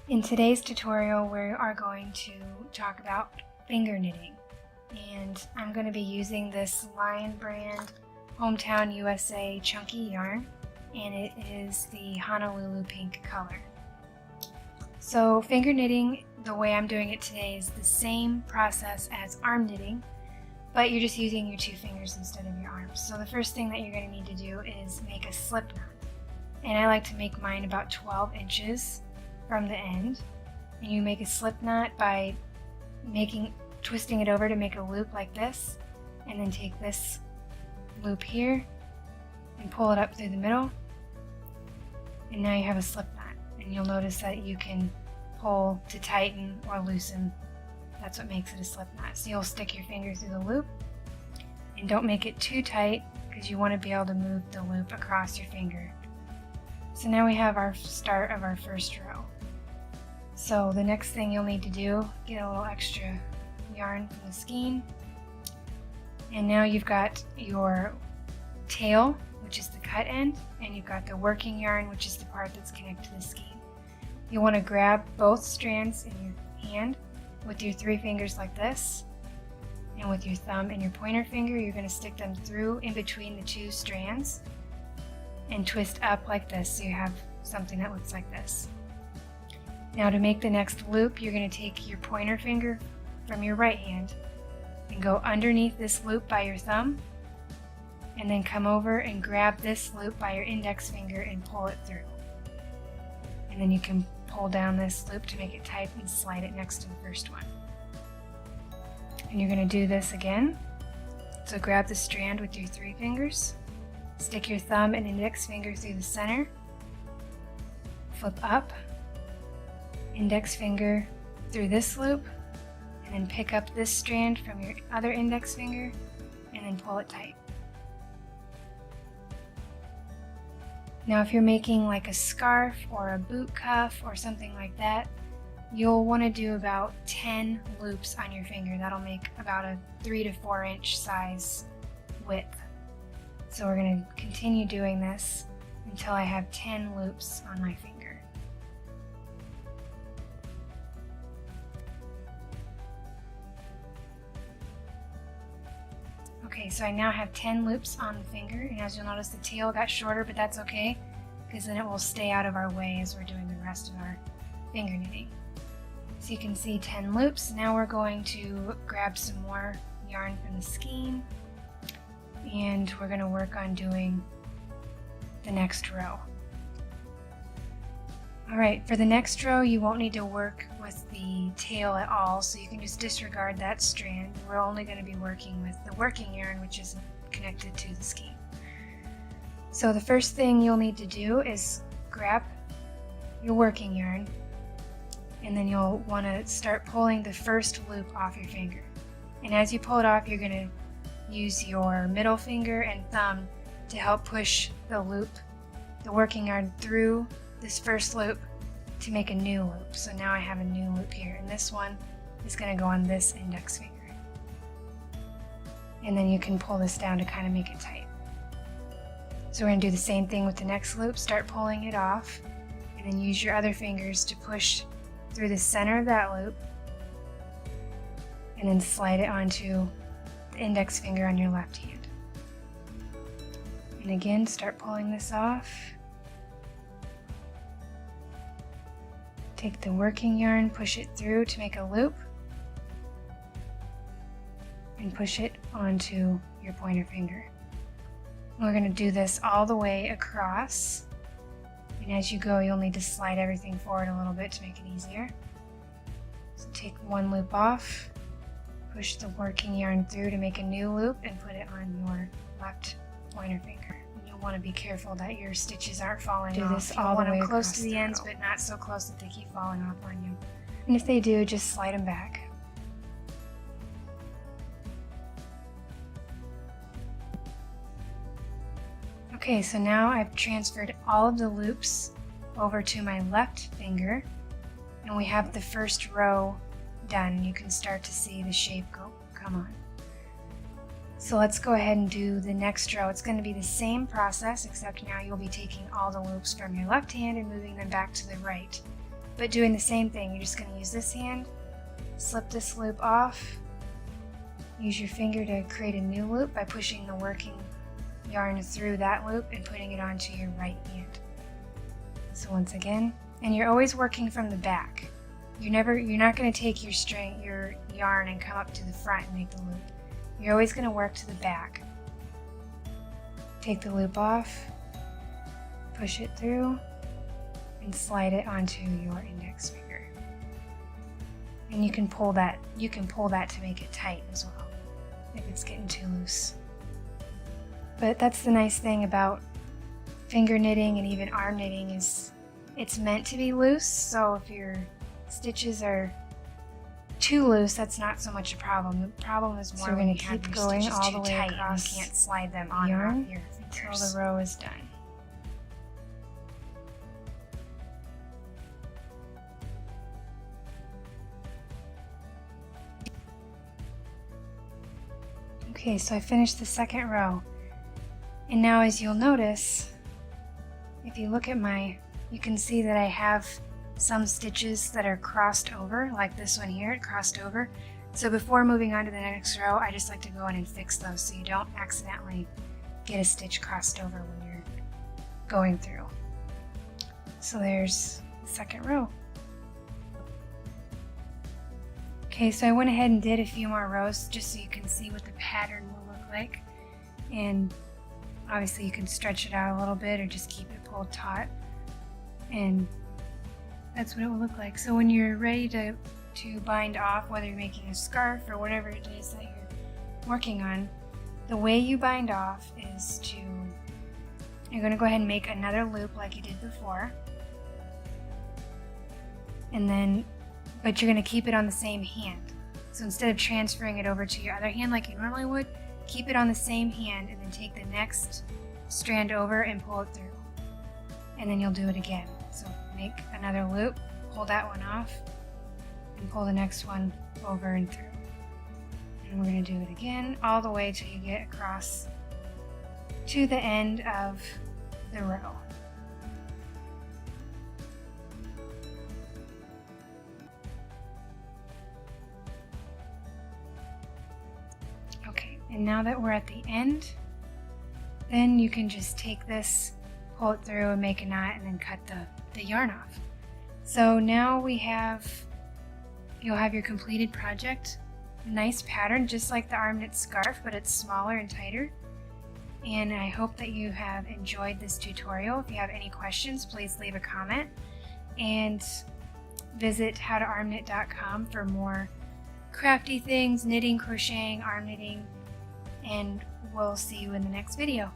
In today's tutorial, we are going to talk about finger knitting, and I'm going to be using this Lion brand Hometown USA chunky yarn, and it is the Honolulu pink color. So finger knitting, the way I'm doing it today, is the same process as arm knitting, but you're just using your two fingers instead of your arms. So the first thing that you're going to need to do is make a slip knot, and I like to make mine about 12 inches from the end. And you make a slip knot by twisting it over to make a loop like this, and then take this loop here and pull it up through the middle, and now you have a slip knot. And you'll notice that you can pull to tighten or loosen. That's what makes it a slip knot. So you'll stick your finger through the loop, and don't make it too tight because you want to be able to move the loop across your finger. So now we have our start of our first row. So the next thing you'll need to do, get a little extra yarn from the skein, and now you've got your tail, which is the cut end, and you've got the working yarn, which is the part that's connected to the skein. You want to grab both strands in your hand with your three fingers like this, and with your thumb and your pointer finger you're going to stick them through in between the two strands and twist up like this, so you have something that looks like this. Now to make the next loop, you're going to take your pointer finger from your right hand and go underneath this loop by your thumb, and then come over and grab this loop by your index finger and pull it through. And then you can pull down this loop to make it tight and slide it next to the first one. And you're going to do this again. So grab the strand with your three fingers, stick your thumb and index finger through the center, flip up, index finger through this loop, and then pick up this strand from your other index finger and then pull it tight. Now if you're making like a scarf or a boot cuff or something like that, you'll want to do about 10 loops on your finger. That'll make about a 3 to 4 inch size width. So we're going to continue doing this until I have 10 loops on my finger. Okay, so I now have 10 loops on the finger, and as you'll notice the tail got shorter, but that's okay because then it will stay out of our way as we're doing the rest of our finger knitting. So you can see 10 loops. Now we're going to grab some more yarn from the skein, and we're going to work on doing the next row. Alright, for the next row you won't need to work with the tail at all, so you can just disregard that strand. We're only going to be working with the working yarn, which is connected to the skein. So the first thing you'll need to do is grab your working yarn, and then you'll want to start pulling the first loop off your finger. And as you pull it off, you're going to use your middle finger and thumb to help push the loop, the working yarn, through this first loop to make a new loop. So now I have a new loop here, and this one is going to go on this index finger. And then you can pull this down to kind of make it tight. So we're going to do the same thing with the next loop. Start pulling it off, and then use your other fingers to push through the center of that loop, and then slide it onto the index finger on your left hand. And again, start pulling this off. Take the working yarn, push it through to make a loop, and push it onto your pointer finger. We're going to do this all the way across, and as you go you'll need to slide everything forward a little bit to make it easier. So take one loop off, push the working yarn through to make a new loop, and put it on your left pointer finger. You'll want to be careful that your stitches aren't falling off. Do this all the way close to the ends, but not so close that they keep falling off on you. And if they do, just slide them back. Okay, so now I've transferred all of the loops over to my left finger, and we have the first row done. You can start to see the shape come on. So let's go ahead and do the next row. It's going to be the same process, except now you'll be taking all the loops from your left hand and moving them back to the right. but doing the same thing. You're just going to use this hand, slip this loop off, use your finger to create a new loop by pushing the working yarn through that loop and putting it onto your right hand. So once again, and you're always working from the back. You're not going to take your yarn and come up to the front and make the loop. You're always going to work to the back. Take the loop off, push it through, and slide it onto your index finger. And you can pull that to make it tight as well if it's getting too loose. But that's the nice thing about finger knitting and even arm knitting is it's meant to be loose, so if your stitches are too loose, that's not so much a problem. The problem is more when you have your stitches all the way across. You can't slide them on yarn your fingers until the row is done. Okay, so I finished the second row. And now as you'll notice, if you look at you can see that I have some stitches that are crossed over, like this one here, it crossed over. So before moving on to the next row, I just like to go in and fix those so you don't accidentally get a stitch crossed over when you're going through. So there's the second row. Okay, so I went ahead and did a few more rows just so you can see what the pattern will look like. And obviously you can stretch it out a little bit or just keep it pulled taut. And that's what it will look like. So when you're ready to bind off, whether you're making a scarf or whatever it is that you're working on, the way you bind off is you're going to go ahead and make another loop like you did before. And then, but you're going to keep it on the same hand. So instead of transferring it over to your other hand like you normally would, keep it on the same hand and then take the next strand over and pull it through. And then you'll do it again. So make another loop, pull that one off, and pull the next one over and through. And we're going to do it again all the way till you get across to the end of the row. Okay, and now that we're at the end, then you can just take this, pull it through and make a knot and then cut the yarn off. So now you'll have your completed project. Nice pattern, just like the arm knit scarf, but it's smaller and tighter. And I hope that you have enjoyed this tutorial. If you have any questions, please leave a comment and visit howtoarmknit.com for more crafty things, knitting, crocheting, arm knitting, and we'll see you in the next video.